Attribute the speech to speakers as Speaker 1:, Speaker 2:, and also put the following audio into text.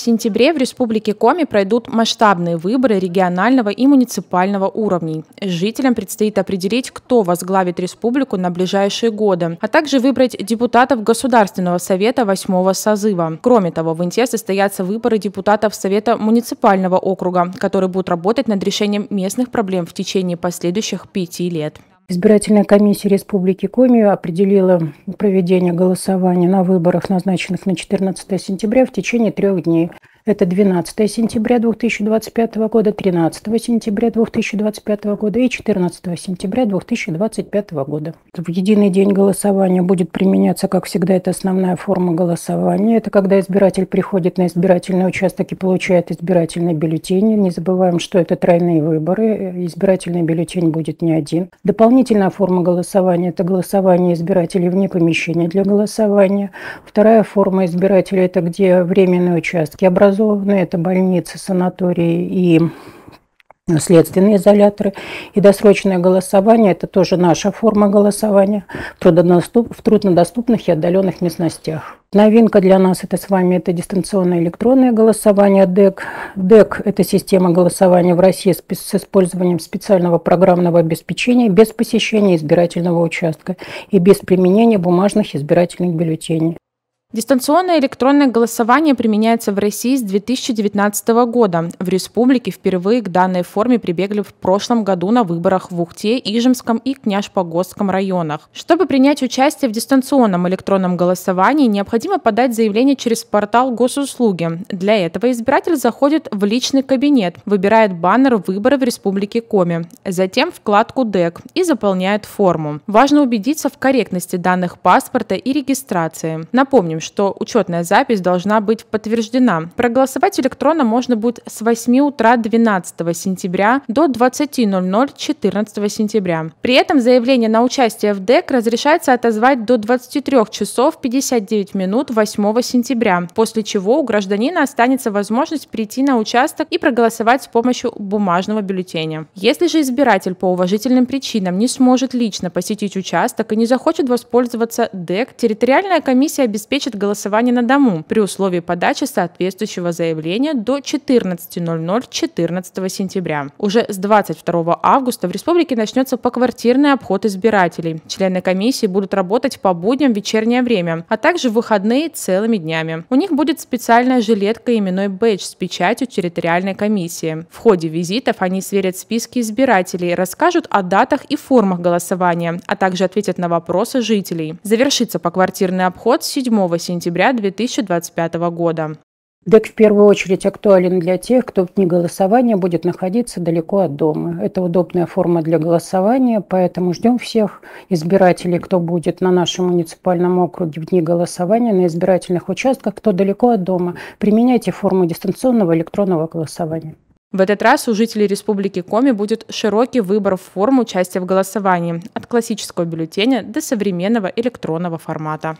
Speaker 1: сентябре в Республике Коми пройдут масштабные выборы регионального и муниципального уровней. Жителям предстоит определить, кто возглавит республику на ближайшие годы, а также выбрать депутатов Государственного совета 8-го созыва. Кроме того, в Инте состоятся выборы депутатов Совета муниципального округа, которые будут работать над решением местных проблем в течение последующих 5 лет.
Speaker 2: Избирательная комиссия Республики Коми определила проведение голосования на выборах, назначенных на 14 сентября, в течение 3 дней. Это 12 сентября 2025 года, 13 сентября 2025 года и 14 сентября 2025 года. В единый день голосования будет применяться, как всегда, это основная форма голосования. Это когда избиратель приходит на избирательный участок и получает избирательный бюллетень. Не забываем, что это тройные выборы. Избирательный бюллетень будет не один. Дополнительная форма голосования – это голосование избирателей вне помещения для голосования. Вторая форма избирателя – это где временные участки образованы. Это больницы, санатории и следственные изоляторы. И досрочное голосование – это тоже наша форма голосования в труднодоступных и отдаленных местностях. Новинка для нас это с вами это дистанционное электронное голосование ДЭК. ДЭК – это система голосования в России с использованием специального программного обеспечения без посещения избирательного участка и без применения бумажных избирательных бюллетеней.
Speaker 1: Дистанционное электронное голосование применяется в России с 2019 года. В республике впервые к данной форме прибегли в прошлом году на выборах в Ухте, Ижемском и Княж-Погосском районах. Чтобы принять участие в дистанционном электронном голосовании, необходимо подать заявление через портал госуслуги. Для этого избиратель заходит в личный кабинет, выбирает баннер «Выборы в Республике Коми», затем вкладку «ДЭК» и заполняет форму. Важно убедиться в корректности данных паспорта и регистрации. Напомним, что учетная запись должна быть подтверждена. Проголосовать электронно можно будет с 8 утра 12 сентября до 20:00 14 сентября. При этом заявление на участие в ДЭК разрешается отозвать до 23 часов 59 минут 8 сентября, после чего у гражданина останется возможность прийти на участок и проголосовать с помощью бумажного бюллетеня. Если же избиратель по уважительным причинам не сможет лично посетить участок и не захочет воспользоваться ДЭК, территориальная комиссия обеспечит голосование на дому при условии подачи соответствующего заявления до 14:00 14 сентября. Уже с 22 августа в республике начнется поквартирный обход избирателей. Члены комиссии будут работать по будням в вечернее время, а также в выходные целыми днями. У них будет специальная жилетка и именной бейдж с печатью территориальной комиссии. В ходе визитов они сверят списки избирателей, расскажут о датах и формах голосования, а также ответят на вопросы жителей. Завершится поквартирный обход 7 сентября 2025 года.
Speaker 2: ДЭК в первую очередь актуален для тех, кто в дни голосования будет находиться далеко от дома. Это удобная форма для голосования, поэтому ждем всех избирателей, кто будет на нашем муниципальном округе в дни голосования на избирательных участках, кто далеко от дома. Применяйте форму дистанционного электронного голосования.
Speaker 1: В этот раз у жителей Республики Коми будет широкий выбор форм участия в голосовании, от классического бюллетеня до современного электронного формата.